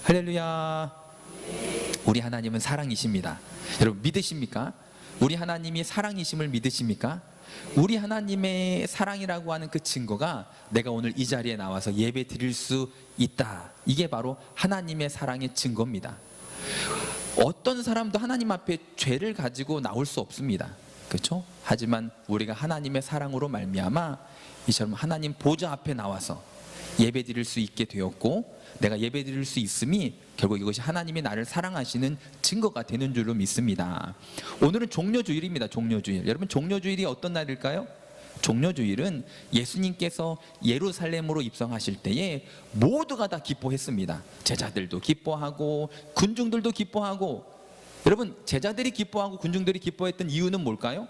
할렐루야. 우리 하나님은 사랑이십니다. 여러분 믿으십니까? 우리 하나님이 사랑이심을 믿으십니까? 우리 하나님의 사랑이라고 하는 그 증거가 내가 오늘 이 자리에 나와서 예배 드릴 수 있다, 이게 바로 하나님의 사랑의 증거입니다. 어떤 사람도 하나님 앞에 죄를 가지고 나올 수 없습니다. 그렇죠? 하지만 우리가 하나님의 사랑으로 말미암아 이처럼 하나님 보좌 앞에 나와서 예배 드릴 수 있게 되었고, 내가 예배 드릴 수 있음이 결국 이것이 하나님이 나를 사랑하시는 증거가 되는 줄로 믿습니다. 오늘은 종려주일입니다. 종려주일. 여러분, 종려주일이 어떤 날일까요? 종려주일은 예수님께서 예루살렘으로 입성하실 때에 모두가 다 기뻐했습니다. 제자들도 기뻐하고 군중들도 기뻐하고. 여러분, 제자들이 기뻐하고 군중들이 기뻐했던 이유는 뭘까요?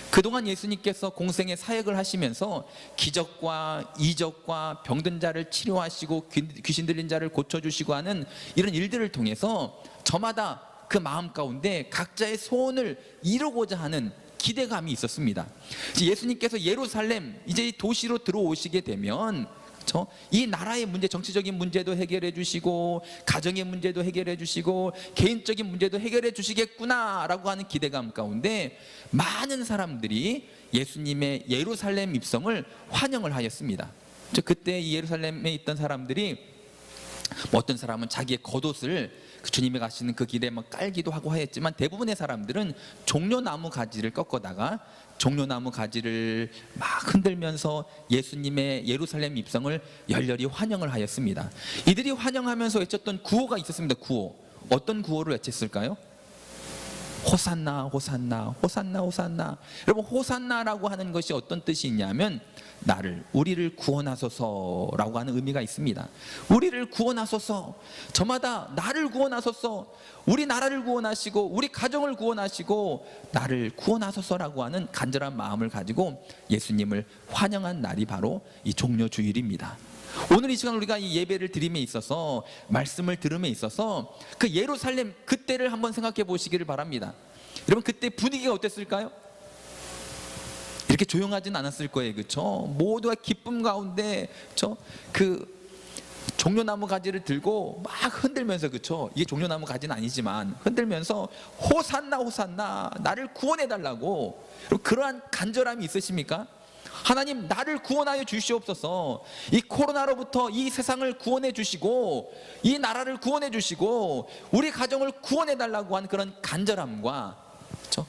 그동안 예수님께서 공생의 사역을 하시면서 기적과 이적과 병든 자를 치료하시고 귀신 들린 자를 고쳐주시고 하는 이런 일들을 통해서 저마다 그 마음 가운데 각자의 소원을 이루고자 하는 기대감이 있었습니다. 예수님께서 예루살렘, 이제 이 도시로 들어오시게 되면 이 나라의 문제, 정치적인 문제도 해결해 주시고 가정의 문제도 해결해 주시고 개인적인 문제도 해결해 주시겠구나 라고 하는 기대감 가운데 많은 사람들이 예수님의 예루살렘 입성을 환영을 하였습니다. 그때 이 예루살렘에 있던 사람들이 어떤 사람은 자기의 겉옷을 주님이 가시는 그 길에 막 깔기도 하고 하였지만, 대부분의 사람들은 종려나무 가지를 꺾어다가 종려나무 가지를 막 흔들면서 예수님의 예루살렘 입성을 열렬히 환영을 하였습니다. 이들이 환영하면서 외쳤던 구호가 있었습니다. 구호. 어떤 구호를 외쳤을까요? 호산나 호산나 호산나 호산나. 여러분, 호산나라고 하는 것이 어떤 뜻이 있냐면 우리를 구원하소서라고 하는 의미가 있습니다. 우리를 구원하소서, 저마다 나를 구원하소서, 우리 나라를 구원하시고 우리 가정을 구원하시고 나를 구원하소서라고 하는 간절한 마음을 가지고 예수님을 환영한 날이 바로 이 종려주일입니다. 오늘 이 시간 우리가 이 예배를 드림에 있어서, 말씀을 들음에 있어서 그 예루살렘 그때를 한번 생각해 보시기를 바랍니다. 여러분, 그때 분위기가 어땠을까요? 이렇게 조용하진 않았을 거예요. 그렇죠? 모두가 기쁨 가운데 그 종려나무 가지를 들고 막 흔들면서, 그렇죠? 이게 종려나무 가지는 아니지만 흔들면서 호산나 호산나, 나를 구원해 달라고. 그러한 간절함이 있으십니까? 하나님, 나를 구원하여 주시옵소서. 이 코로나로부터 이 세상을 구원해 주시고 이 나라를 구원해 주시고 우리 가정을 구원해 달라고 하는 그런 간절함과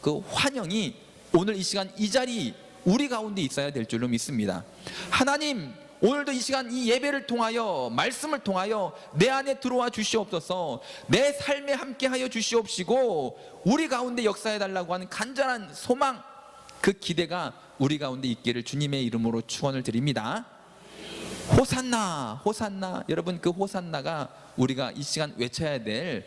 그 환영이 오늘 이 시간 이 자리 우리 가운데 있어야 될 줄로 믿습니다. 하나님, 오늘도 이 시간 이 예배를 통하여, 말씀을 통하여 내 안에 들어와 주시옵소서. 내 삶에 함께하여 주시옵시고 우리 가운데 역사해 달라고 하는 간절한 소망, 그 기대가 우리 가운데 있기를 주님의 이름으로 축원을 드립니다. 호산나 호산나. 여러분, 그 호산나가 우리가 이 시간 외쳐야 될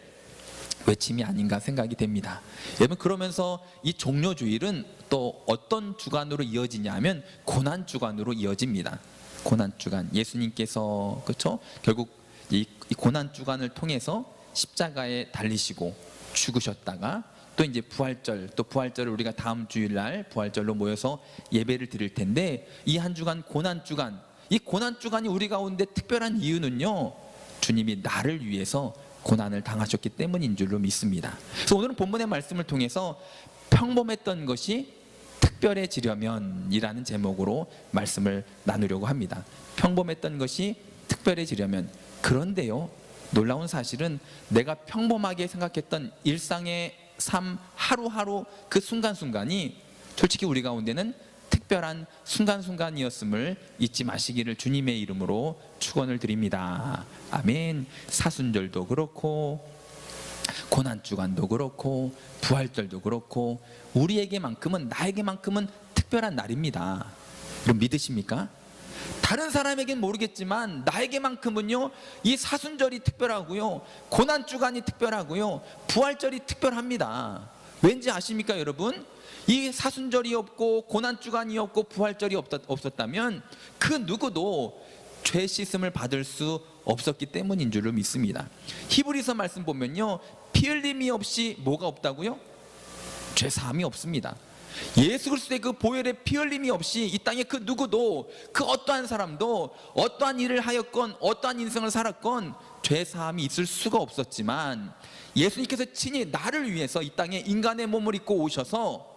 외침이 아닌가 생각이 됩니다. 여러분, 그러면서 이 종려주일은 또 어떤 주간으로 이어지냐면 고난주간으로 이어집니다. 고난주간. 예수님께서, 그렇죠? 결국 이 고난주간을 통해서 십자가에 달리시고 죽으셨다가 또 이제 부활절, 또 부활절을 우리가 다음 주일날 부활절로 모여서 예배를 드릴 텐데, 이 한 주간 고난주간, 이 고난주간이 우리 가운데 특별한 이유는요, 주님이 나를 위해서 고난을 당하셨기 때문인 줄로 믿습니다. 그래서 오늘은 본문의 말씀을 통해서 평범했던 것이 특별해지려면 이라는 제목으로 말씀을 나누려고 합니다. 평범했던 것이 특별해지려면. 그런데요, 놀라운 사실은 내가 평범하게 생각했던 일상의 삶 하루하루 그 순간순간이 솔직히 우리 가운데는 특별한 순간순간이었음을 잊지 마시기를 주님의 이름으로 축원을 드립니다. 아멘. 사순절도 그렇고 고난주간도 그렇고 부활절도 그렇고 우리에게만큼은, 나에게만큼은 특별한 날입니다. 여러분, 믿으십니까? 다른 사람에겐 모르겠지만 나에게만큼은요, 이 사순절이 특별하고요, 고난주간이 특별하고요, 부활절이 특별합니다. 왠지 아십니까 여러분? 이 사순절이 없고 고난주간이 없고 부활절이 없었다면 그 누구도 죄 씻음을 받을 수 없었기 때문인 줄을 믿습니다. 히브리서 말씀 보면요, 피 흘림이 없이 뭐가 없다고요? 죄 사함이 없습니다. 예수 그리스도의 그 보혈의 피 흘림이 없이 이 땅에 그 누구도, 그 어떠한 사람도 어떠한 일을 하였건 어떠한 인생을 살았건 죄 사함이 있을 수가 없었지만 예수님께서 친히 나를 위해서 이 땅에 인간의 몸을 입고 오셔서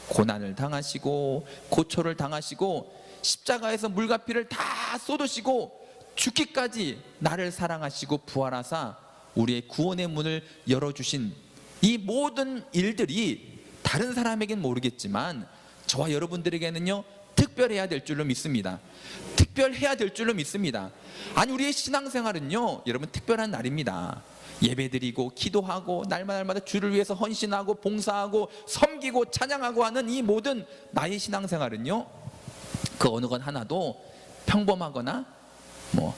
고난을 당하시고 고초를 당하시고 십자가에서 물과 피를 다 쏟으시고 죽기까지 나를 사랑하시고 부활하사 우리의 구원의 문을 열어주신 이 모든 일들이 다른 사람에겐 모르겠지만 저와 여러분들에게는요 특별해야 될 줄로 믿습니다. 특별해야 될 줄로 믿습니다. 아니, 우리의 신앙생활은요 여러분 특별한 날입니다. 예배드리고 기도하고 날마다 주를 위해서 헌신하고 봉사하고 섬기고 찬양하고 하는 이 모든 나의 신앙생활은요 그 어느 것 하나도 평범하거나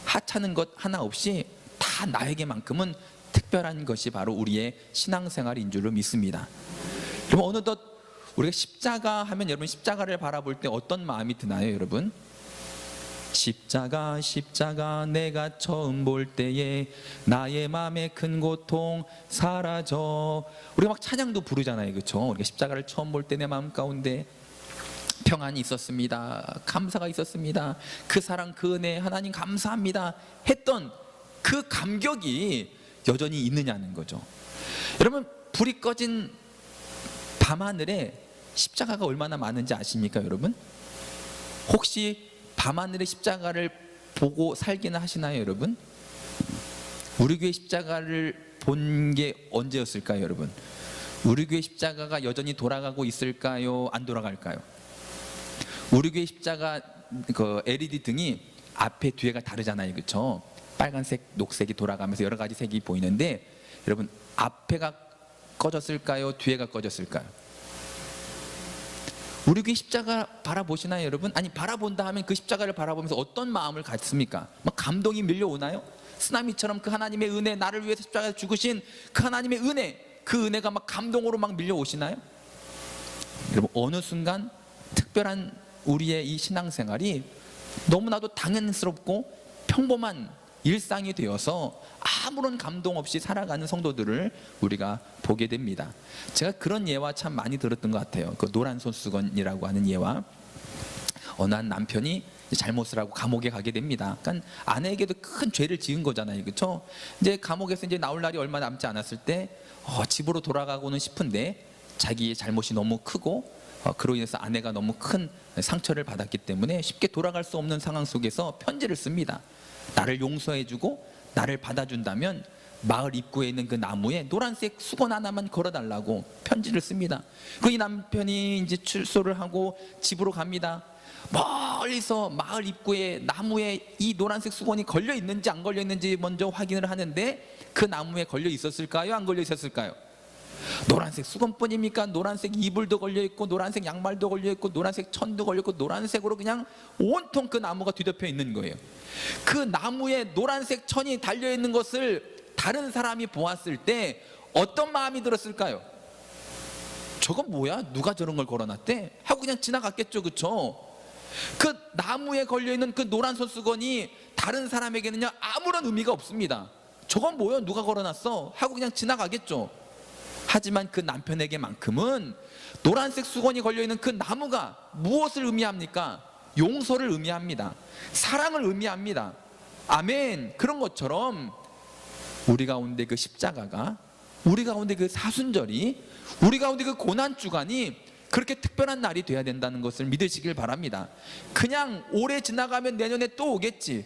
하찮은 것 하나 없이 다 나에게만큼은 특별한 것이 바로 우리의 신앙생활인 줄로 믿습니다. 그럼 어느덧 우리가 십자가 하면 여러분 십자가를 바라볼 때 어떤 마음이 드나요, 여러분? 십자가 십자가 내가 처음 볼 때에 나의 마음의 큰 고통 사라져. 우리가 막 찬양도 부르잖아요, 그렇죠? 우리가 십자가를 처음 볼 때 내 마음 가운데 평안이 있었습니다. 감사가 있었습니다. 그 사랑 그 은혜 하나님 감사합니다 했던 그 감격이 여전히 있느냐는 거죠. 여러분, 불이 꺼진 밤하늘에 십자가가 얼마나 많은지 아십니까, 여러분? 혹시 밤하늘의 십자가를 보고 살기는 하시나요, 여러분? 우리 교회 십자가를 본 게 언제였을까요, 여러분? 우리 교회 십자가가 여전히 돌아가고 있을까요? 안 돌아갈까요? 우리 교회 십자가 그 LED 등이 앞에 뒤에가 다르잖아요, 그렇죠? 빨간색, 녹색이 돌아가면서 여러 가지 색이 보이는데 여러분 앞에가 꺼졌을까요? 뒤에가 꺼졌을까요? 우리 교회 십자가 바라보시나요, 여러분? 아니, 바라본다 하면 그 십자가를 바라보면서 어떤 마음을 갖습니까? 막 감동이 밀려오나요? 쓰나미처럼 그 하나님의 은혜, 나를 위해서 십자가에 죽으신 그 하나님의 은혜, 그 은혜가 막 감동으로 막 밀려오시나요? 여러분, 어느 순간 특별한 우리의 이 신앙생활이 너무나도 당연스럽고 평범한 일상이 되어서 아무런 감동 없이 살아가는 성도들을 우리가 보게 됩니다. 제가 그런 예화 참 많이 들었던 것 같아요. 그 노란 손수건이라고 하는 예화. 어느 한 남편이 잘못을 하고 감옥에 가게 됩니다. 그러니까 아내에게도 큰 죄를 지은 거잖아요, 그렇죠? 이제 감옥에서 이제 나올 날이 얼마 남지 않았을 때 집으로 돌아가고는 싶은데 자기의 잘못이 너무 크고 그로 인해서 아내가 너무 큰 상처를 받았기 때문에 쉽게 돌아갈 수 없는 상황 속에서 편지를 씁니다. 나를 용서해주고 나를 받아준다면 마을 입구에 있는 그 나무에 노란색 수건 하나만 걸어달라고 편지를 씁니다. 그 이 남편이 이제 출소를 하고 집으로 갑니다. 멀리서 마을 입구에 나무에 이 노란색 수건이 걸려 있는지 안 걸려 있는지 먼저 확인을 하는데 그 나무에 걸려 있었을까요? 안 걸려 있었을까요? 노란색 수건뿐입니까? 노란색 이불도 걸려있고 노란색 양말도 걸려있고 노란색 천도 걸려있고 노란색으로 그냥 온통 그 나무가 뒤덮여 있는 거예요. 그 나무에 노란색 천이 달려있는 것을 다른 사람이 보았을 때 어떤 마음이 들었을까요? 저건 뭐야? 누가 저런 걸 걸어놨대? 하고 그냥 지나갔겠죠, 그쵸? 그 나무에 걸려있는 그 노란 손수건이 다른 사람에게는요 아무런 의미가 없습니다. 저건 뭐야? 누가 걸어놨어? 하고 그냥 지나가겠죠. 하지만 그 남편에게만큼은 노란색 수건이 걸려있는 그 나무가 무엇을 의미합니까? 용서를 의미합니다. 사랑을 의미합니다. 아멘. 그런 것처럼 우리 가운데 그 십자가가, 우리 가운데 그 사순절이, 우리 가운데 그 고난주간이 그렇게 특별한 날이 돼야 된다는 것을 믿으시길 바랍니다. 그냥 올해 지나가면 내년에 또 오겠지,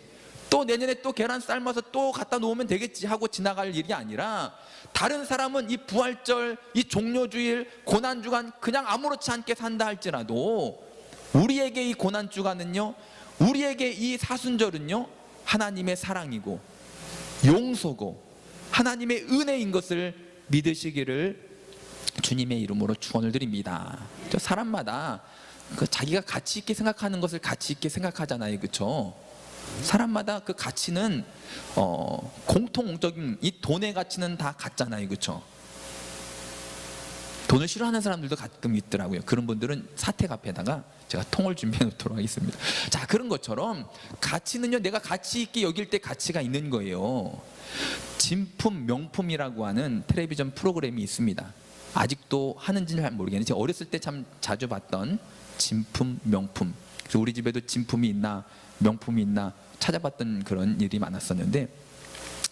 또 내년에 또 계란 삶아서 또 갖다 놓으면 되겠지 하고 지나갈 일이 아니라, 다른 사람은 이 부활절, 이 종료주일, 고난주간 그냥 아무렇지 않게 산다 할지라도 우리에게 이 고난주간은요, 우리에게 이 사순절은요 하나님의 사랑이고 용서고 하나님의 은혜인 것을 믿으시기를 주님의 이름으로 축원을 드립니다. 사람마다 자기가 가치 있게 생각하는 것을 가치 있게 생각하잖아요, 그렇죠? 사람마다 그 가치는 공통적인 이 돈의 가치는 다 같잖아요, 그렇죠? 돈을 싫어하는 사람들도 가끔 있더라고요. 그런 분들은 사택 앞에다가 제가 통을 준비해 놓도록 하겠습니다. 자, 그런 것처럼 가치는요 내가 가치 있게 여길 때 가치가 있는 거예요. 진품 명품이라고 하는 텔레비전 프로그램이 있습니다. 아직도 하는지는 잘 모르겠는데 제가 어렸을 때 참 자주 봤던 진품 명품. 그래서 우리 집에도 진품이 있나 명품이 있나 찾아봤던 그런 일이 많았었는데,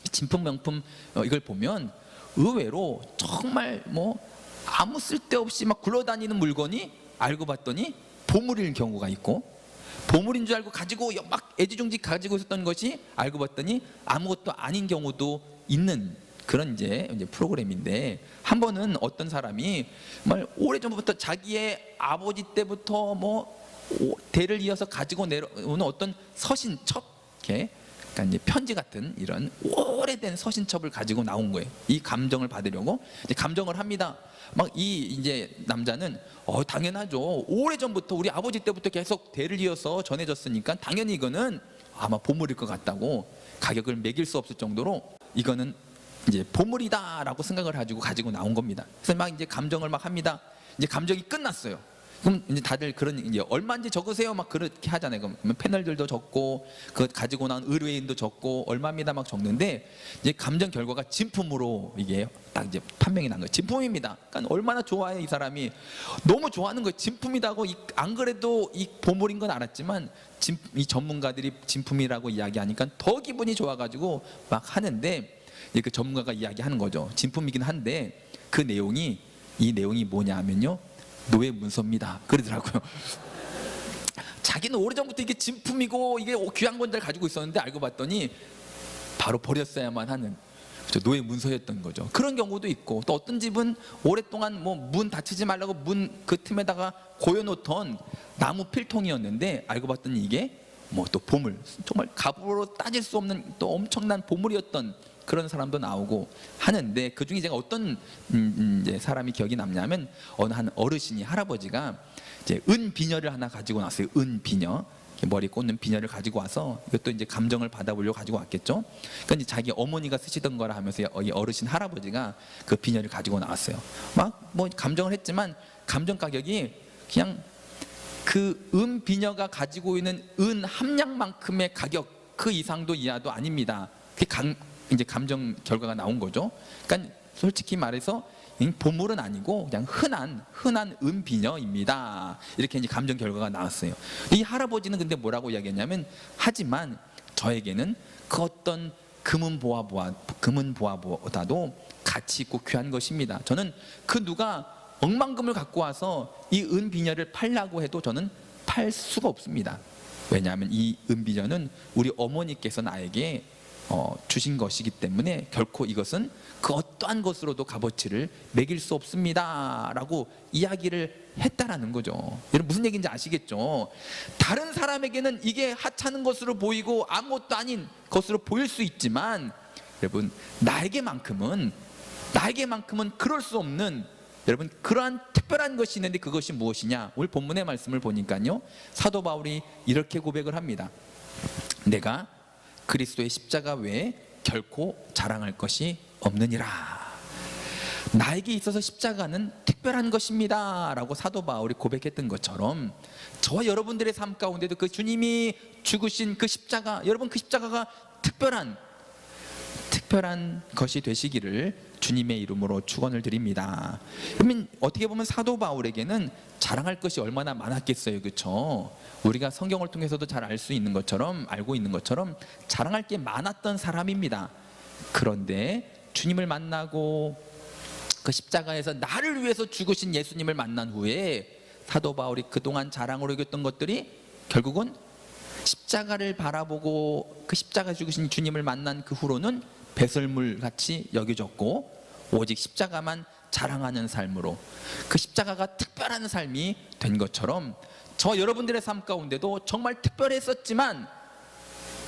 진품 명품 이걸 보면 의외로 정말 뭐 아무 쓸데없이 막 굴러다니는 물건이 알고 봤더니 보물일 경우가 있고, 보물인 줄 알고 가지고 막 애지중지 가지고 있었던 것이 알고 봤더니 아무것도 아닌 경우도 있는 그런 이제 프로그램인데, 한 번은 어떤 사람이 정말 오래전부터 자기의 아버지 때부터 뭐 대를 이어서 가지고 내려오는 어떤 서신첩, 이렇게 그러니까 이제 편지 같은 이런 오래된 서신첩을 가지고 나온 거예요. 이 감정을 받으려고 이제 감정을 합니다. 막 이 이제 남자는 당연하죠. 오래전부터 우리 아버지 때부터 계속 대를 이어서 전해졌으니까 당연히 이거는 아마 보물일 것 같다고 가격을 매길 수 없을 정도로 이거는 이제 보물이다라고 생각을 가지고 나온 겁니다. 그래서 막 이제 감정을 막 합니다. 이제 감정이 끝났어요. 그럼 이제 다들 그런 이제 얼마인지 적으세요 막 그렇게 하잖아요. 그럼 패널들도 적고 그것 가지고 나온 의뢰인도 적고 얼마입니다 막 적는데, 이제 감정 결과가 진품으로 이게 딱 이제 판명이 난 거예요. 진품입니다. 그러니까 얼마나 좋아해 이 사람이, 너무 좋아하는 거예요. 진품이다고. 안 그래도 이 보물인 건 알았지만 이 전문가들이 진품이라고 이야기하니까 더 기분이 좋아가지고 막 하는데, 그 전문가가 이야기하는 거죠. 진품이긴 한데 이 내용이 뭐냐 하면요, 노예 문서입니다 그러더라고요. 자기는 오래전부터 이게 진품이고 이게 귀한 건들 가지고 있었는데 알고 봤더니 바로 버렸어야만 하는 노예 문서였던 거죠. 그런 경우도 있고, 또 어떤 집은 오랫동안 뭐 문 닫히지 말라고 문 그 틈에다가 고여놓던 나무 필통이었는데 알고 봤더니 이게 뭐 또 보물, 정말 값으로 따질 수 없는 또 엄청난 보물이었던 그런 사람도 나오고 하는데, 그 중에 제가 어떤 이제 사람이 기억이 남냐면, 어느 한 어르신이, 할아버지가 이제 은 비녀를 하나 가지고 나왔어요. 은 비녀, 머리 꽂는 비녀를 가지고 와서, 이것도 이제 감정을 받아보려고 가지고 왔겠죠. 그러니까 이제 자기 어머니가 쓰시던 거라 하면서 이 어르신 할아버지가 그 비녀를 가지고 나왔어요. 막 뭐 감정을 했지만 감정 가격이 그냥 그 은 비녀가 가지고 있는 은 함량만큼의 가격 그 이상도 이하도 아닙니다. 이제 감정 결과가 나온 거죠. 그러니까 솔직히 말해서 보물은 아니고 그냥 흔한 은비녀입니다. 이렇게 이제 감정 결과가 나왔어요. 이 할아버지는 근데 뭐라고 이야기했냐면, 하지만 저에게는 그 어떤 금은 보화보다도 가치 있고 귀한 것입니다. 저는 그 누가 억만금을 갖고 와서 이 은비녀를 팔라고 해도 저는 팔 수가 없습니다. 왜냐하면 이 은비녀는 우리 어머니께서 나에게 주신 것이기 때문에 결코 이것은 그 어떠한 것으로도 값어치를 매길 수 없습니다 라고 이야기를 했다라는 거죠. 여러분 무슨 얘기인지 아시겠죠? 다른 사람에게는 이게 하찮은 것으로 보이고 아무것도 아닌 것으로 보일 수 있지만, 여러분 나에게만큼은 그럴 수 없는, 여러분 그러한 특별한 것이 있는데, 그것이 무엇이냐? 오늘 본문의 말씀을 보니까요, 사도 바울이 이렇게 고백을 합니다. 내가 그리스도의 십자가 외에 결코 자랑할 것이 없느니라. 나에게 있어서 십자가는 특별한 것입니다 라고 사도 바울이 고백했던 것처럼, 저와 여러분들의 삶 가운데도 그 주님이 죽으신 그 십자가, 여러분 그 십자가가 특별한 것이 되시기를 주님의 이름으로 축원을 드립니다. 그러면 어떻게 보면 사도 바울에게는 자랑할 것이 얼마나 많았겠어요, 그렇죠? 우리가 성경을 통해서도 잘 알고 있는 것처럼 자랑할 게 많았던 사람입니다. 그런데 주님을 만나고 그 십자가에서 나를 위해서 죽으신 예수님을 만난 후에 사도 바울이 그동안 자랑으로 여겼던 것들이 결국은 십자가를 바라보고 그 십자가 죽으신 주님을 만난 그 후로는 배설물 같이 여겨졌고, 오직 십자가만 자랑하는 삶으로, 그 십자가가 특별한 삶이 된 것처럼 저 여러분들의 삶 가운데도 정말 특별했었지만,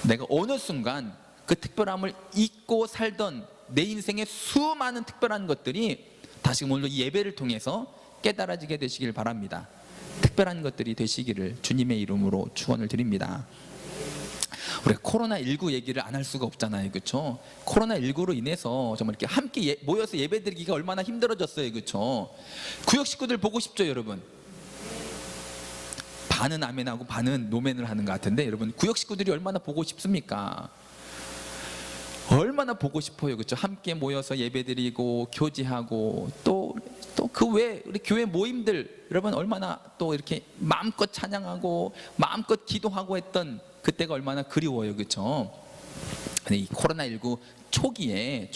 내가 어느 순간 그 특별함을 잊고 살던 내 인생의 수많은 특별한 것들이 다시금 오늘 이 예배를 통해서 깨달아지게 되시길 바랍니다. 특별한 것들이 되시기를 주님의 이름으로 축원을 드립니다. 우리가 코로나19 얘기를 안 할 수가 없잖아요, 그렇죠? 코로나19로 인해서 정말 이렇게 함께 모여서 예배드리기가 얼마나 힘들어졌어요, 그렇죠? 구역 식구들 보고 싶죠, 여러분? 반은 아멘하고 반은 노멘을 하는 것 같은데, 여러분 구역 식구들이 얼마나 보고 싶습니까? 얼마나 보고 싶어요, 그렇죠? 함께 모여서 예배드리고 교제하고, 또 그 외에 우리 교회 모임들, 여러분 얼마나 또 이렇게 마음껏 찬양하고 마음껏 기도하고 했던 그때가 얼마나 그리워요, 그렇죠? 이 코로나19 초기에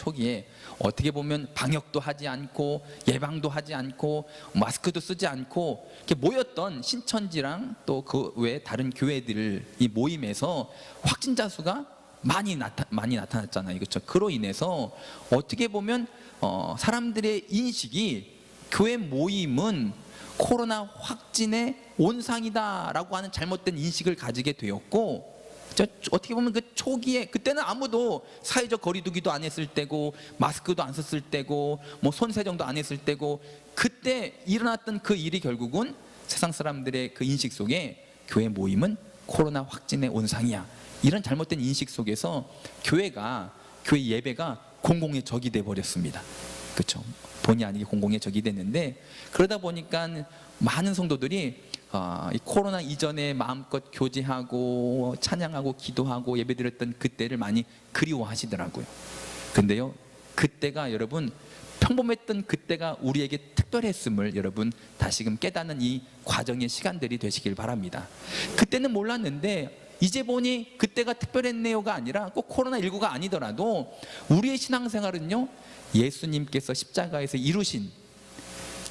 어떻게 보면 방역도 하지 않고 예방도 하지 않고 마스크도 쓰지 않고 이렇게 모였던 신천지랑 또 그 외 다른 교회들 이 모임에서 확진자 수가 많이 나타났잖아요. 그렇죠? 그로 인해서 어떻게 보면 사람들의 인식이 교회 모임은 코로나 확진의 온상이다라고 하는 잘못된 인식을 가지게 되었고, 어떻게 보면 그 초기에 그때는 아무도 사회적 거리두기도 안 했을 때고 마스크도 안 썼을 때고 뭐 손세정도 안 했을 때고, 그때 일어났던 그 일이 결국은 세상 사람들의 그 인식 속에 교회 모임은 코로나 확진의 온상이야, 이런 잘못된 인식 속에서 교회 예배가 공공의 적이 돼 버렸습니다. 그렇죠? 본의 아니게 공공의 적이 됐는데, 그러다 보니까 많은 성도들이 이 코로나 이전에 마음껏 교제하고 찬양하고 기도하고 예배드렸던 그때를 많이 그리워하시더라고요. 근데요, 그때가 여러분 평범했던 그때가 우리에게 특별했음을 여러분 다시금 깨닫는 이 과정의 시간들이 되시길 바랍니다. 그때는 몰랐는데 이제 보니 그때가 특별했네요가 아니라 꼭 코로나19가 아니더라도 우리의 신앙생활은요, 예수님께서 십자가에서 이루신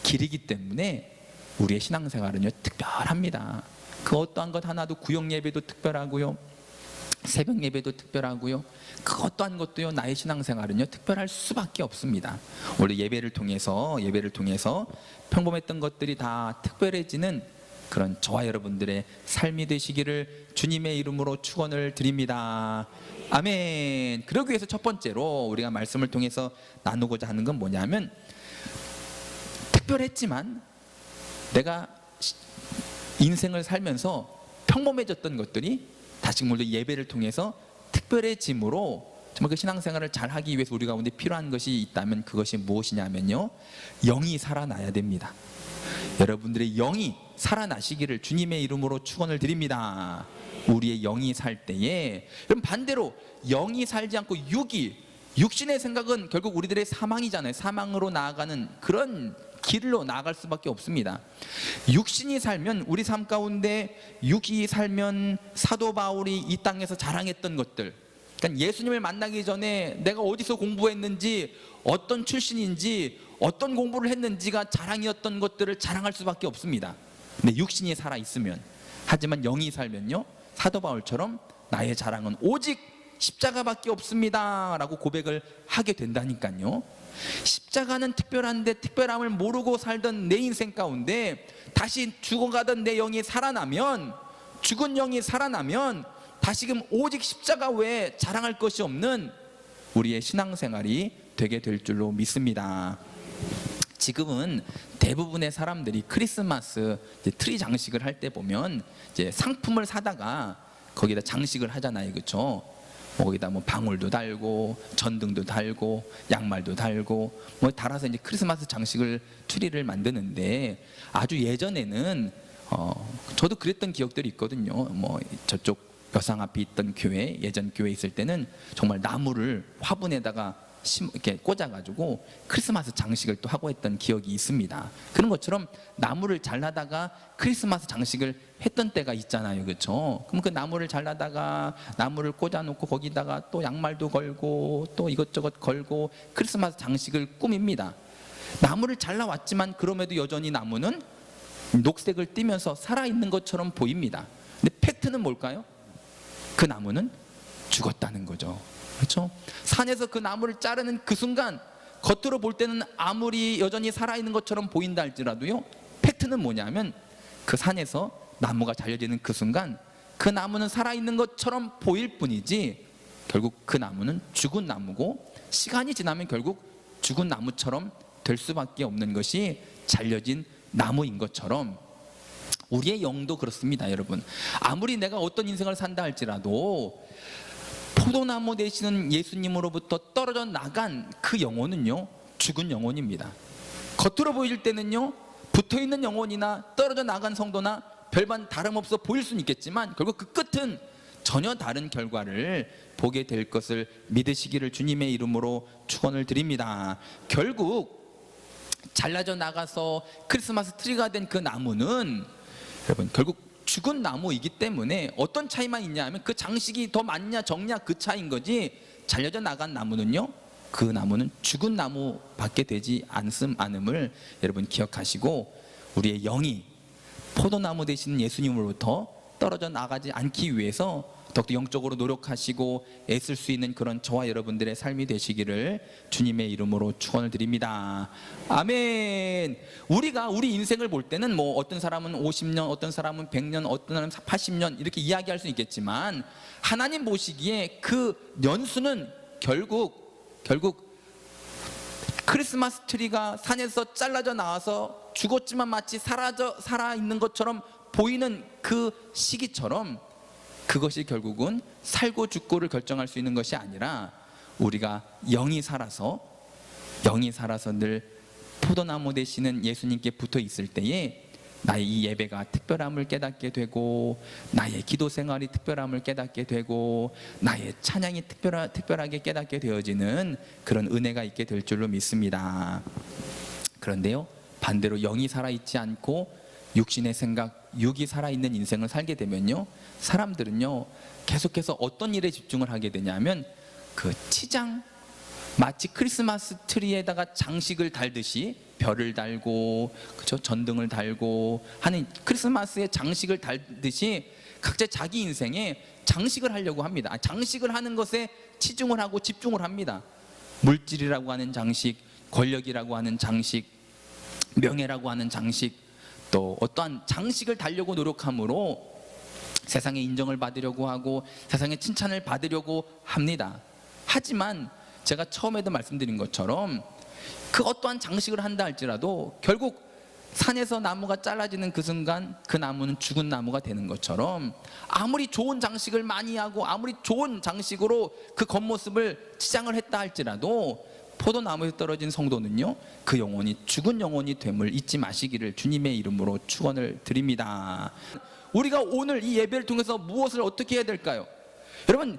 길이기 때문에 우리의 신앙생활은요 특별합니다. 그 어떠한 것 하나도, 구역 예배도 특별하고요, 새벽 예배도 특별하고요, 그 어떠한 것도요 나의 신앙생활은요 특별할 수밖에 없습니다. 원래 예배를 통해서 평범했던 것들이 다 특별해지는 그런 저와 여러분들의 삶이 되시기를 주님의 이름으로 축원을 드립니다. 아멘. 그러기 위해서 첫 번째로 우리가 말씀을 통해서 나누고자 하는 건 뭐냐면, 특별했지만 내가 인생을 살면서 평범해졌던 것들이 다시 물론 예배를 통해서 특별해짐으로 정말 그 신앙생활을 잘 하기 위해서 우리 가운데 필요한 것이 있다면 그것이 무엇이냐면요, 영이 살아나야 됩니다. 여러분들의 영이 살아나시기를 주님의 이름으로 축원을 드립니다. 우리의 영이 살 때에, 그럼 반대로 영이 살지 않고 육신의 생각은 결국 우리들의 사망이잖아요. 사망으로 나아가는 그런 길로 나아갈 수밖에 없습니다. 육신이 살면, 우리 삶 가운데 육이 살면 사도 바울이 이 땅에서 자랑했던 것들, 그러니까 예수님을 만나기 전에 내가 어디서 공부했는지, 어떤 출신인지, 어떤 공부를 했는지가 자랑이었던 것들을 자랑할 수밖에 없습니다. 근데 육신이 살아 있으면, 하지만 영이 살면요, 사도 바울처럼 나의 자랑은 오직 십자가밖에 없습니다 라고 고백을 하게 된다니까요. 십자가는 특별한데 특별함을 모르고 살던 내 인생 가운데 다시 죽어가던 내 영이 살아나면, 죽은 영이 살아나면 다시금 오직 십자가 외에 자랑할 것이 없는 우리의 신앙생활이 되게 될 줄로 믿습니다. 지금은 대부분의 사람들이 크리스마스 트리 장식을 할 때 보면 이제 상품을 사다가 거기다 장식을 하잖아요. 그렇죠? 거기다 뭐 방울도 달고 전등도 달고 양말도 달고 뭐 달아서 이제 크리스마스 장식을, 트리를 만드는데, 아주 예전에는 저도 그랬던 기억들이 있거든요. 뭐 저쪽 벼상 앞에 있던 교회, 예전 교회 있을 때는 정말 나무를 화분에다가 이렇게 꽂아가지고 크리스마스 장식을 또 하고 했던 기억이 있습니다. 그런 것처럼 나무를 잘라다가 크리스마스 장식을 했던 때가 있잖아요. 그렇죠? 그럼 그 나무를 잘라다가 나무를 꽂아놓고 거기다가 또 양말도 걸고 또 이것저것 걸고 크리스마스 장식을 꾸밉니다. 나무를 잘라왔지만 그럼에도 여전히 나무는 녹색을 띠면서 살아있는 것처럼 보입니다. 근데 팩트는 뭘까요? 그 나무는 죽었다는 거죠. 그렇죠? 산에서 그 나무를 자르는 그 순간 겉으로 볼 때는 아무리 여전히 살아있는 것처럼 보인다 할지라도요, 팩트는 뭐냐면 그 산에서 나무가 잘려지는 그 순간 그 나무는 살아있는 것처럼 보일 뿐이지 결국 그 나무는 죽은 나무고, 시간이 지나면 결국 죽은 나무처럼 될 수밖에 없는 것이 잘려진 나무인 것처럼 우리의 영도 그렇습니다. 여러분, 아무리 내가 어떤 인생을 산다 할지라도 포도나무 되시는 예수님으로부터 떨어져 나간 그 영혼은요 죽은 영혼입니다. 겉으로 보일 때는요 붙어있는 영혼이나 떨어져 나간 성도나 별반 다름없어 보일 수는 있겠지만 결국 그 끝은 전혀 다른 결과를 보게 될 것을 믿으시기를 주님의 이름으로 축원을 드립니다. 결국 잘라져 나가서 크리스마스 트리가 된 그 나무는 여러분 결국 죽은 나무이기 때문에 어떤 차이만 있냐 하면 그 장식이 더 많냐 적냐 그 차이인 거지, 잘려져 나간 나무는요, 그 나무는 죽은 나무밖에 되지 않음을 여러분 기억하시고, 우리의 영이 포도나무 되시는 예수님으로부터 떨어져 나가지 않기 위해서 더욱더 영적으로 노력하시고 애쓸 수 있는 그런 저와 여러분들의 삶이 되시기를 주님의 이름으로 축원을 드립니다. 아멘. 우리가 우리 인생을 볼 때는 뭐 어떤 사람은 50년, 어떤 사람은 100년, 어떤 사람은 80년 이렇게 이야기할 수 있겠지만, 하나님 보시기에 그 연수는 결국 크리스마스 트리가 산에서 잘라져 나와서 죽었지만 마치 살아있는 것처럼 보이는 그 시기처럼, 그것이 결국은 살고 죽고를 결정할 수 있는 것이 아니라, 우리가 영이 살아서 늘 포도나무 되시는 예수님께 붙어 있을 때에 나의 이 예배가 특별함을 깨닫게 되고, 나의 기도 생활이 특별함을 깨닫게 되고, 나의 찬양이 특별하게 깨닫게 되어지는 그런 은혜가 있게 될 줄로 믿습니다. 그런데요, 반대로 영이 살아있지 않고 육신의 생각, 육이 살아있는 인생을 살게 되면요, 사람들은요 계속해서 어떤 일에 집중을 하게 되냐면, 그 치장, 마치 크리스마스 트리에다가 장식을 달듯이 별을 달고, 그렇죠, 전등을 달고 하는 크리스마스의 장식을 달듯이 각자 자기 인생에 장식을 하려고 합니다. 장식을 하는 것에 치중을 하고 집중을 합니다. 물질이라고 하는 장식, 권력이라고 하는 장식, 명예라고 하는 장식, 또 어떠한 장식을 달려고 노력함으로 세상의 인정을 받으려고 하고 세상의 칭찬을 받으려고 합니다. 하지만 제가 처음에도 말씀드린 것처럼 그 어떠한 장식을 한다 할지라도 결국 산에서 나무가 잘라지는 그 순간 그 나무는 죽은 나무가 되는 것처럼, 아무리 좋은 장식을 많이 하고 아무리 좋은 장식으로 그 겉모습을 치장을 했다 할지라도 포도나무에서 떨어진 성도는요, 그 영혼이 죽은 영혼이 됨을 잊지 마시기를 주님의 이름으로 축원을 드립니다. 우리가 오늘 이 예배를 통해서 무엇을 어떻게 해야 될까요? 여러분,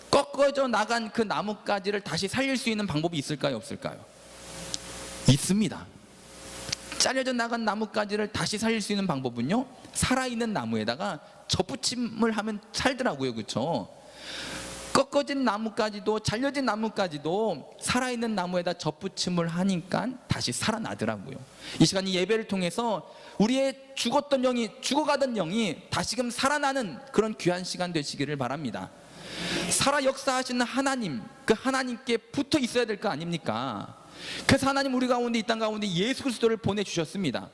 꺾어져 나간 그 나뭇가지를 다시 살릴 수 있는 방법이 있을까요, 없을까요? 있습니다. 잘려져 나간 나뭇가지를 다시 살릴 수 있는 방법은요, 살아있는 나무에다가 접붙임을 하면 살더라고요. 그렇죠? 꺾어진 나뭇가지도, 잘려진 나뭇가지도 살아있는 나무에다 접붙임을 하니까 다시 살아나더라고요. 이 시간 이 예배를 통해서 우리의 죽었던 영이, 죽어가던 영이 다시금 살아나는 그런 귀한 시간 되시기를 바랍니다. 살아 역사하시는 하나님, 그 하나님께 붙어 있어야 될 거 아닙니까? 그래서 하나님 우리 가운데, 이 땅 가운데 예수 그리스도를 보내주셨습니다.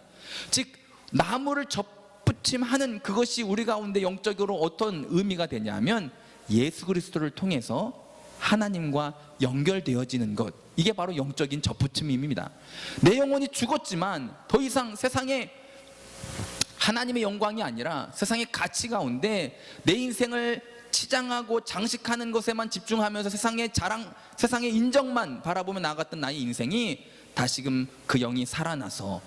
즉 나무를 접붙임하는 그것이 우리 가운데 영적으로 어떤 의미가 되냐면, 예수 그리스도를 통해서 하나님과 연결되어지는 것, 이게 바로 영적인 접붙임입니다. 내 영혼이 죽었지만 더 이상 세상에 하나님의 영광이 아니라 세상의 가치 가운데 내 인생을 치장하고 장식하는 것에만 집중하면서 세상의 자랑, 세상의 인정만 바라보며 나아갔던 나의 인생이 다시금 그 영이 살아나서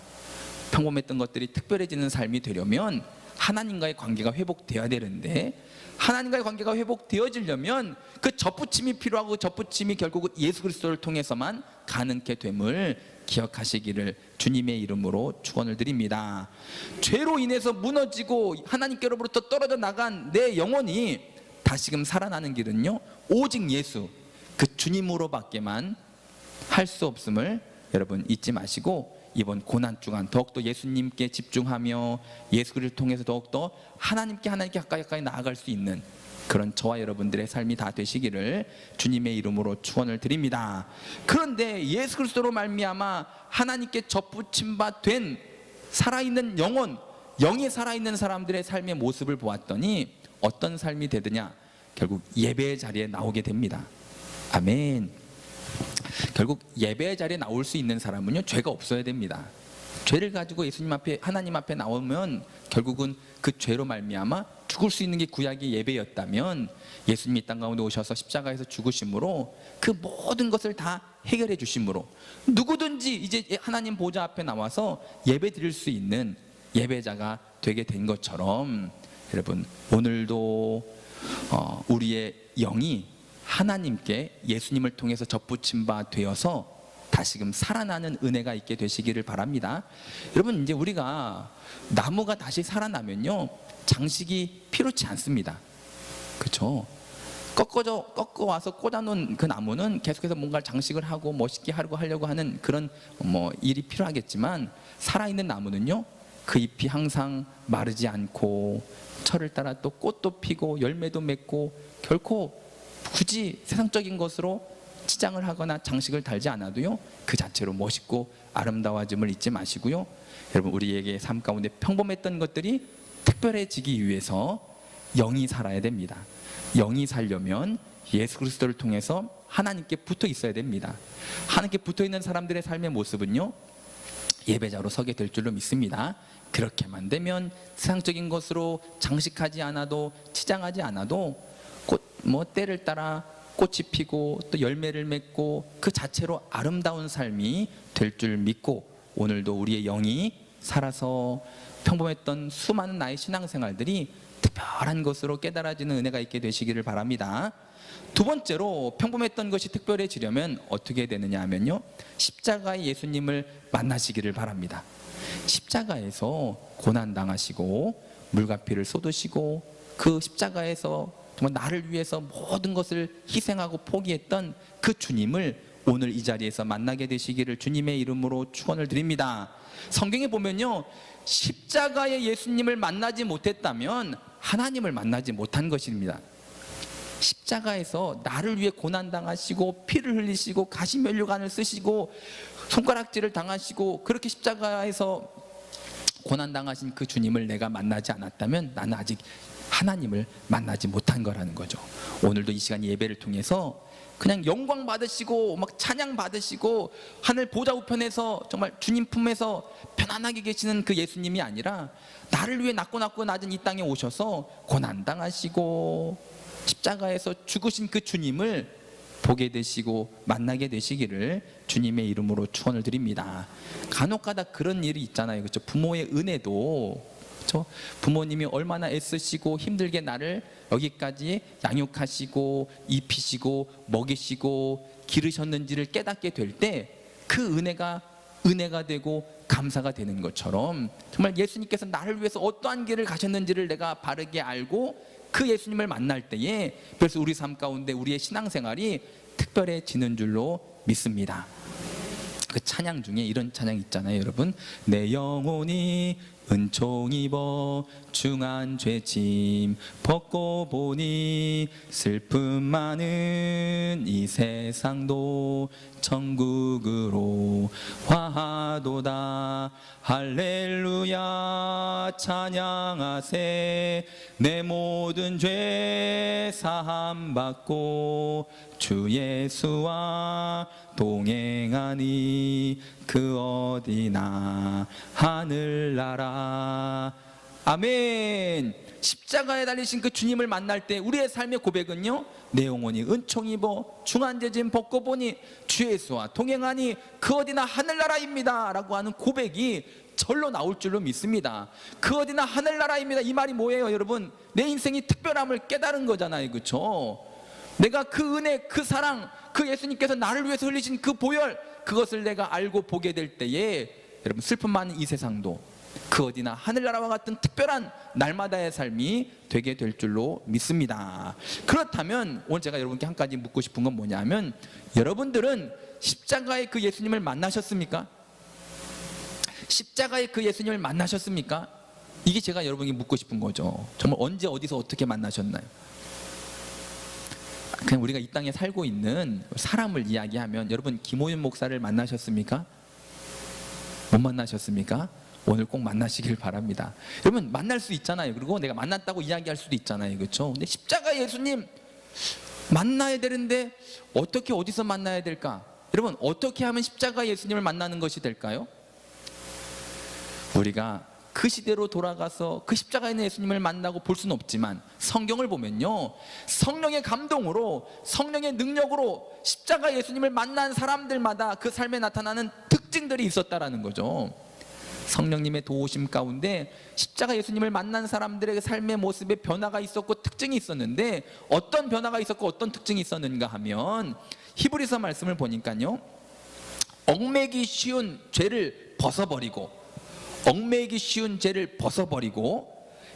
평범했던 것들이 특별해지는 삶이 되려면 하나님과의 관계가 회복되어야 되는데, 하나님과의 관계가 회복되어지려면 그 접붙임이 필요하고, 접붙임이 결국 예수 그리스도를 통해서만 가능케 됨을 기억하시기를 주님의 이름으로 축원을 드립니다. 죄로 인해서 무너지고 하나님께로부터 떨어져 나간 내 영혼이 다시금 살아나는 길은요, 오직 예수, 그 주님으로밖에만 할 수 없음을 여러분 잊지 마시고, 이번 고난 주간 더욱더 예수님께 집중하며 예수 그리스도를 통해서 더욱더 하나님께 가까이 나아갈 수 있는 그런 저와 여러분들의 삶이 다 되시기를 주님의 이름으로 축원을 드립니다. 그런데 예수 그리스도로 말미암아 하나님께 접붙임 바 된 살아있는 영혼, 영이 살아있는 사람들의 삶의 모습을 보았더니 어떤 삶이 되느냐? 결국 예배의 자리에 나오게 됩니다. 아멘. 결국 예배의 자리에 나올 수 있는 사람은요, 죄가 없어야 됩니다. 죄를 가지고 예수님 앞에, 하나님 앞에 나오면 결국은 그 죄로 말미암아 죽을 수 있는 게 구약의 예배였다면, 예수님이 이 땅 가운데 오셔서 십자가에서 죽으심으로 그 모든 것을 다 해결해 주심으로 누구든지 이제 하나님 보좌 앞에 나와서 예배 드릴 수 있는 예배자가 되게 된 것처럼, 여러분 오늘도 우리의 영이 하나님께 예수님을 통해서 접붙임 바 되어서 다시금 살아나는 은혜가 있게 되시기를 바랍니다. 여러분, 이제 우리가 나무가 다시 살아나면요, 장식이 필요치 않습니다. 그렇죠? 꺾어 와서 꽂아놓은 그 나무는 계속해서 뭔가 장식을 하고 멋있게 하려고 하는 그런 일이 필요하겠지만, 살아있는 나무는요, 그 잎이 항상 마르지 않고 철을 따라 또 꽃도 피고 열매도 맺고, 결코 굳이 세상적인 것으로 치장을 하거나 장식을 달지 않아도요, 그 자체로 멋있고 아름다워짐을 잊지 마시고요. 여러분, 우리에게 삶 가운데 평범했던 것들이 특별해지기 위해서 영이 살아야 됩니다. 영이 살려면 예수 그리스도를 통해서 하나님께 붙어 있어야 됩니다. 하나님께 붙어 있는 사람들의 삶의 모습은요, 예배자로 서게 될 줄로 믿습니다. 그렇게만 되면 세상적인 것으로 장식하지 않아도, 치장하지 않아도 때를 따라 꽃이 피고 또 열매를 맺고 그 자체로 아름다운 삶이 될 줄 믿고, 오늘도 우리의 영이 살아서 평범했던 수많은 나의 신앙생활들이 특별한 것으로 깨달아지는 은혜가 있게 되시기를 바랍니다. 두 번째로, 평범했던 것이 특별해지려면 어떻게 되느냐 하면요, 십자가의 예수님을 만나시기를 바랍니다. 십자가에서 고난당하시고 물과 피를 쏟으시고 그 십자가에서 정말 나를 위해서 모든 것을 희생하고 포기했던 그 주님을 오늘 이 자리에서 만나게 되시기를 주님의 이름으로 축원을 드립니다. 성경에 보면요, 십자가의 예수님을 만나지 못했다면 하나님을 만나지 못한 것입니다. 십자가에서 나를 위해 고난당하시고 피를 흘리시고 가시면류관을 쓰시고 손가락질을 당하시고 그렇게 십자가에서 고난당하신 그 주님을 내가 만나지 않았다면 나는 아직 하나님을 만나지 못한 거라는 거죠. 오늘도 이 시간 예배를 통해서 그냥 영광 받으시고 막 찬양 받으시고 하늘 보좌 우편에서 정말 주님 품에서 편안하게 계시는 그 예수님이 아니라, 나를 위해 낮고 낮은 이 땅에 오셔서 고난당하시고 십자가에서 죽으신 그 주님을 보게 되시고 만나게 되시기를 주님의 이름으로 축원을 드립니다. 간혹가다 그런 일이 있잖아요, 그렇죠? 부모의 은혜도, 그렇죠? 부모님이 얼마나 애쓰시고 힘들게 나를 여기까지 양육하시고 입히시고 먹이시고 기르셨는지를 깨닫게 될 때 그 은혜가 되고 감사가 되는 것처럼, 정말 예수님께서 나를 위해서 어떠한 길을 가셨는지를 내가 바르게 알고 그 예수님을 만날 때에 그래서 우리 삶 가운데 우리의 신앙생활이 특별해지는 줄로 믿습니다. 그 찬양 중에 이런 찬양 있잖아요, 여러분. 내 영혼이 은총 입어 중한 죄짐 벗고 보니 슬픔 많은 이 세상도 천국으로 화하도다. 할렐루야 찬양하세. 내 모든 죄 사함 받고 주 예수와 동행하니 그 어디나 하늘나라. 아멘. 십자가에 달리신 그 주님을 만날 때 우리의 삶의 고백은요, 내 영혼이 은총 입어 중한 죄짐 벗고 보니 주 예수와 동행하니 그 어디나 하늘나라입니다 라고 하는 고백이 절로 나올 줄로 믿습니다. 그 어디나 하늘나라입니다, 이 말이 뭐예요, 여러분? 내 인생이 특별함을 깨달은 거잖아요, 그렇죠? 내가 그 은혜, 그 사랑, 그 예수님께서 나를 위해서 흘리신 그 보혈, 그것을 내가 알고 보게 될 때에 여러분, 슬픔 많은 이 세상도 그 어디나 하늘나라와 같은 특별한 날마다의 삶이 되게 될 줄로 믿습니다. 그렇다면 오늘 제가 여러분께 한 가지 묻고 싶은 건 뭐냐면, 여러분들은 십자가의 그 예수님을 만나셨습니까? 십자가의 그 예수님을 만나셨습니까? 이게 제가 여러분에게 묻고 싶은 거죠. 정말 언제 어디서 어떻게 만나셨나요? 그냥 우리가 이 땅에 살고 있는 사람을 이야기하면, 여러분 김호윤 목사를 만나셨습니까? 못 만나셨습니까? 오늘 꼭 만나시길 바랍니다. 여러분 만날 수 있잖아요. 그리고 내가 만났다고 이야기할 수도 있잖아요, 그렇죠? 근데 십자가 예수님 만나야 되는데 어떻게 어디서 만나야 될까? 여러분 어떻게 하면 십자가 예수님을 만나는 것이 될까요? 우리가 그 시대로 돌아가서 그 십자가에 있는 예수님을 만나고 볼 수는 없지만, 성경을 보면요, 성령의 감동으로 성령의 능력으로 십자가 예수님을 만난 사람들마다 그 삶에 나타나는 특징들이 있었다라는 거죠. 성령님의 도우심 가운데 십자가 예수님을 만난 사람들의 삶의 모습에 변화가 있었고 특징이 있었는데, 어떤 변화가 있었고 어떤 특징이 있었는가 하면, 히브리서 말씀을 보니까요, 얽매기 쉬운 죄를 벗어버리고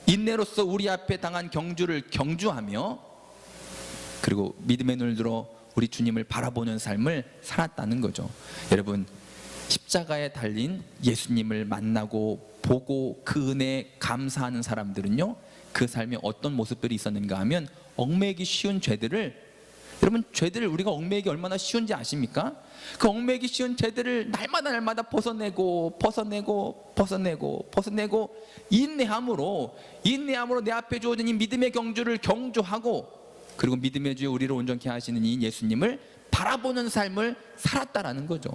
인내로서 우리 앞에 당한 경주를 경주하며, 그리고 믿음의 눈을 들어 우리 주님을 바라보는 삶을 살았다는 거죠. 여러분, 십자가에 달린 예수님을 만나고 보고 그 은혜에 감사하는 사람들은요, 그 삶에 어떤 모습들이 있었는가 하면 얽매이기 쉬운 죄들을, 여러분 죄들을 우리가 얽매이기 얼마나 쉬운지 아십니까? 그 얽매이기 쉬운 죄들을 날마다 벗어내고 인내함으로 내 앞에 주어진 이 믿음의 경주를 경주하고, 그리고 믿음의 주에 우리를 온전케 하시는 이 예수님을 바라보는 삶을 살았다라는 거죠.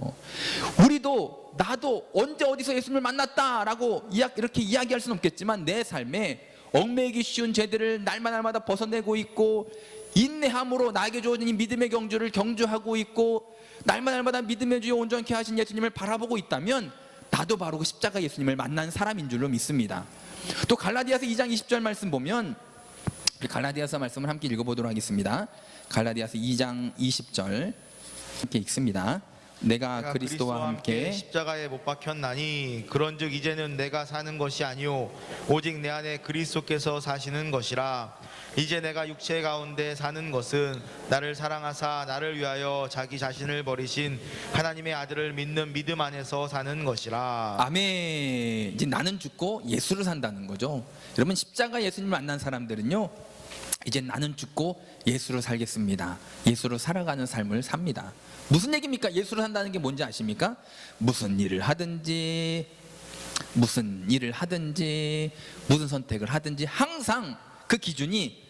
우리도 나도 언제 어디서 예수님을 만났다라고 이렇게 이야기할 수는 없겠지만, 내 삶에 얽매이기 쉬운 죄들을 날마다 벗어내고 있고, 인내함으로 나에게 주어진 이 믿음의 경주를 경주하고 있고, 날마다 믿음의 주에 온전케 하신 예수님을 바라보고 있다면 나도 바로 그 십자가 예수님을 만난 사람인 줄로 믿습니다. 또 갈라디아서 2장 20절 말씀 보면, 갈라디아서 말씀을 함께 읽어보도록 하겠습니다. 갈라디아서 2장 20절 함께 읽습니다. 내가 그리스도와 함께 십자가에 못 박혔나니 그런즉 이제는 내가 사는 것이 아니요 오직 내 안에 그리스도께서 사시는 것이라. 이제 내가 육체 가운데 사는 것은 나를 사랑하사 나를 위하여 자기 자신을 버리신 하나님의 아들을 믿는 믿음 안에서 사는 것이라. 아멘. 이제 나는 죽고 예수를 산다는 거죠. 여러분, 십자가 예수님을 만난 사람들은요, 이제 나는 죽고 예수로 살겠습니다. 예수로 살아가는 삶을 삽니다. 무슨 얘기입니까? 예수로 산다는 게 뭔지 아십니까? 무슨 일을 하든지 무슨 선택을 하든지 항상 그 기준이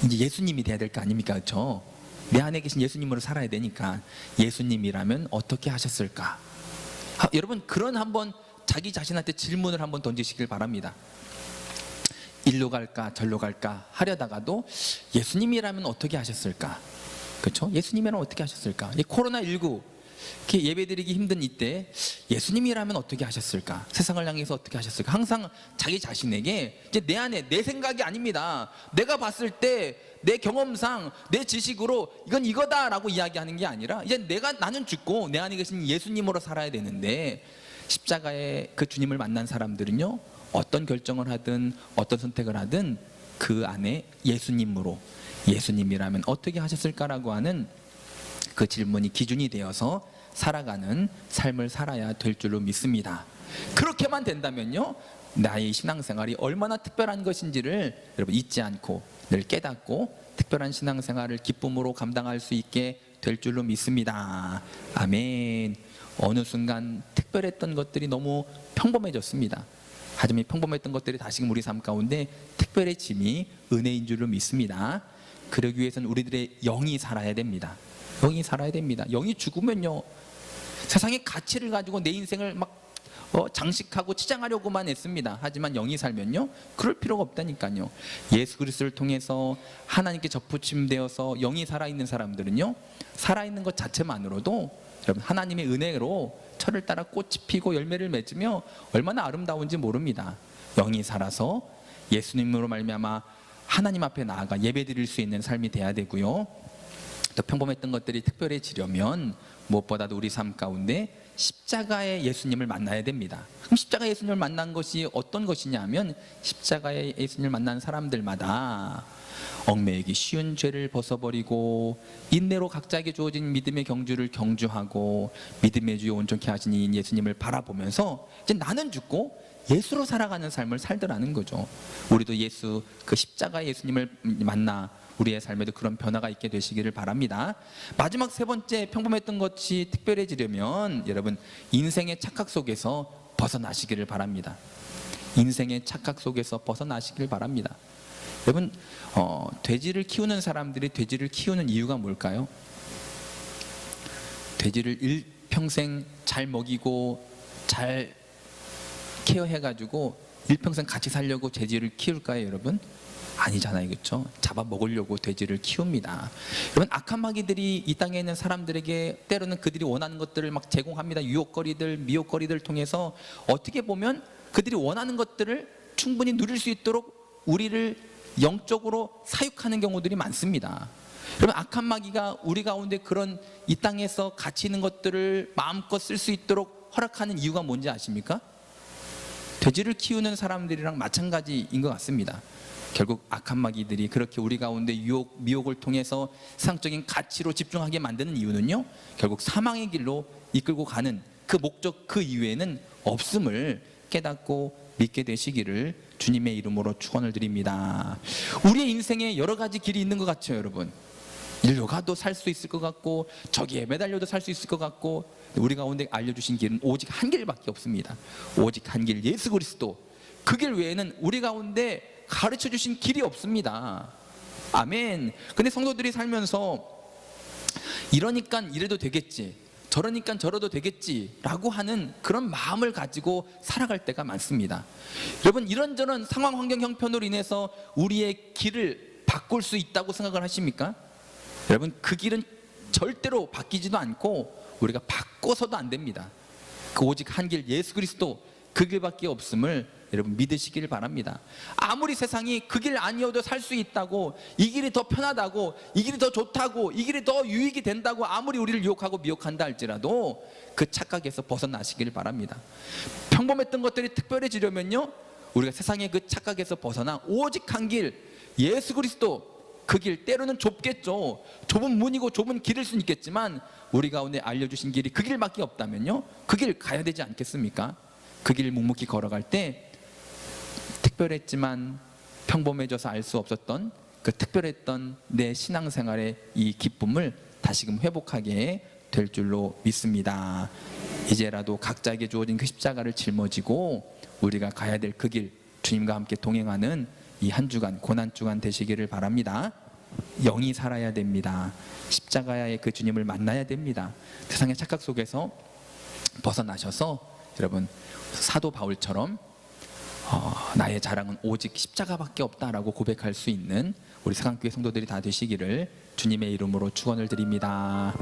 이제 예수님이 돼야 될 거 아닙니까? 그렇죠? 내 안에 계신 예수님으로 살아야 되니까, 예수님이라면 어떻게 하셨을까? 여러분, 그런 한번 자기 자신한테 질문을 한번 던지시길 바랍니다. 일로 갈까 절로 갈까 하려다가도 예수님이라면 어떻게 하셨을까? 그렇죠? 예수님이라면 어떻게 하셨을까? 이 코로나19 이렇게 예배드리기 힘든 이때 예수님이라면 어떻게 하셨을까? 세상을 향해서 어떻게 하셨을까? 항상 자기 자신에게, 이제 내 안에 내 생각이 아닙니다. 내가 봤을 때 내 경험상 내 지식으로 이건 이거다라고 이야기하는 게 아니라, 이제 나는 죽고 내 안에 계신 예수님으로 살아야 되는데, 십자가에 그 주님을 만난 사람들은요, 어떤 결정을 하든 어떤 선택을 하든 그 안에 예수님으로, 예수님이라면 어떻게 하셨을까라고 하는 그 질문이 기준이 되어서 살아가는 삶을 살아야 될 줄로 믿습니다. 그렇게만 된다면요, 나의 신앙생활이 얼마나 특별한 것인지를 여러분 잊지 않고 늘 깨닫고 특별한 신앙생활을 기쁨으로 감당할 수 있게 될 줄로 믿습니다. 아멘. 어느 순간 특별했던 것들이 너무 평범해졌습니다. 하지만 평범했던 것들이 다시금 우리 삶 가운데 특별해짐이 은혜인 줄로 믿습니다. 그러기 위해서는 우리들의 영이 살아야 됩니다. 영이 살아야 됩니다. 영이 죽으면요, 세상의 가치를 가지고 내 인생을 막 장식하고 치장하려고만 했습니다. 하지만 영이 살면요, 그럴 필요가 없다니까요. 예수 그리스도를 통해서 하나님께 접붙임되어서 영이 살아있는 사람들은요, 살아있는 것 자체만으로도 여러분 하나님의 은혜로 철을 따라 꽃이 피고 열매를 맺으며 얼마나 아름다운지 모릅니다. 영이 살아서 예수님으로 말미암아 하나님 앞에 나아가 예배드릴 수 있는 삶이 돼야 되고요. 또 평범했던 것들이 특별해지려면 무엇보다도 우리 삶 가운데 십자가의 예수님을 만나야 됩니다. 그럼 십자가의 예수님을 만난 것이 어떤 것이냐 하면, 십자가의 예수님을 만난 사람들마다 얽매이기 쉬운 죄를 벗어버리고 인내로 각자에게 주어진 믿음의 경주를 경주하고 믿음의 주에 온전케 하시니 예수님을 바라보면서 이제 나는 죽고 예수로 살아가는 삶을 살더라는 거죠. 우리도 예수, 그 십자가의 예수님을 만나 우리의 삶에도 그런 변화가 있게 되시기를 바랍니다. 마지막 세 번째, 평범했던 것이 특별해지려면 여러분 인생의 착각 속에서 벗어나시기를 바랍니다. 인생의 착각 속에서 벗어나시기를 바랍니다. 여러분, 돼지를 키우는 사람들이 돼지를 키우는 이유가 뭘까요? 돼지를 일평생 잘 먹이고 잘 케어해가지고 일평생 같이 살려고 돼지를 키울까요, 여러분? 아니잖아요, 그렇죠? 잡아먹으려고 돼지를 키웁니다. 여러분, 악한 마귀들이 이 땅에 있는 사람들에게 때로는 그들이 원하는 것들을 막 제공합니다. 유혹거리들, 미혹거리들을 통해서 어떻게 보면 그들이 원하는 것들을 충분히 누릴 수 있도록 우리를 영적으로 사육하는 경우들이 많습니다. 여러분, 악한 마귀가 우리 가운데 그런 이 땅에서 가치 있는 것들을 마음껏 쓸 수 있도록 허락하는 이유가 뭔지 아십니까? 돼지를 키우는 사람들이랑 마찬가지인 것 같습니다. 결국 악한 마귀들이 그렇게 우리 가운데 유혹, 미혹을 통해서 세상적인 가치로 집중하게 만드는 이유는요, 결국 사망의 길로 이끌고 가는 그 목적 그 이외에는 없음을 깨닫고 믿게 되시기를 주님의 이름으로 축원을 드립니다. 우리의 인생에 여러 가지 길이 있는 것 같죠, 여러분. 일로 가도 살 수 있을 것 같고 저기에 매달려도 살 수 있을 것 같고, 우리 가운데 알려주신 길은 오직 한 길밖에 없습니다. 오직 한 길, 예수 그리스도. 그 길 외에는 우리 가운데 가르쳐 주신 길이 없습니다. 아멘. 근데 성도들이 살면서 이러니까 이래도 되겠지, 저러니까 저러도 되겠지 라고 하는 그런 마음을 가지고 살아갈 때가 많습니다. 여러분, 이런저런 상황, 환경, 형편으로 인해서 우리의 길을 바꿀 수 있다고 생각을 하십니까? 여러분, 그 길은 절대로 바뀌지도 않고 우리가 바꿔서도 안 됩니다. 그 오직 한 길, 예수 그리스도, 그 길밖에 없음을 여러분 믿으시길 바랍니다. 아무리 세상이 그 길 아니어도 살 수 있다고, 이 길이 더 편하다고, 이 길이 더 좋다고, 이 길이 더 유익이 된다고 아무리 우리를 유혹하고 미혹한다 할지라도 그 착각에서 벗어나시길 바랍니다. 평범했던 것들이 특별해지려면요, 우리가 세상의 그 착각에서 벗어나 오직 한 길, 예수 그리스도, 그 길, 때로는 좁겠죠. 좁은 문이고 좁은 길일 수는 있겠지만 우리 가운데 알려주신 길이 그 길밖에 없다면요, 그 길 가야 되지 않겠습니까? 그 길 묵묵히 걸어갈 때 특별했지만 평범해져서 알 수 없었던 그 특별했던 내 신앙생활의 이 기쁨을 다시금 회복하게 될 줄로 믿습니다. 이제라도 각자에게 주어진 그 십자가를 짊어지고 우리가 가야 될 그 길, 주님과 함께 동행하는 이 한 주간, 고난 주간 되시기를 바랍니다. 영이 살아야 됩니다. 십자가의 그 주님을 만나야 됩니다. 세상의 착각 속에서 벗어나셔서 여러분, 사도 바울처럼 나의 자랑은 오직 십자가밖에 없다라고 고백할 수 있는 우리 세강교회 성도들이 다 되시기를 주님의 이름으로 축원을 드립니다.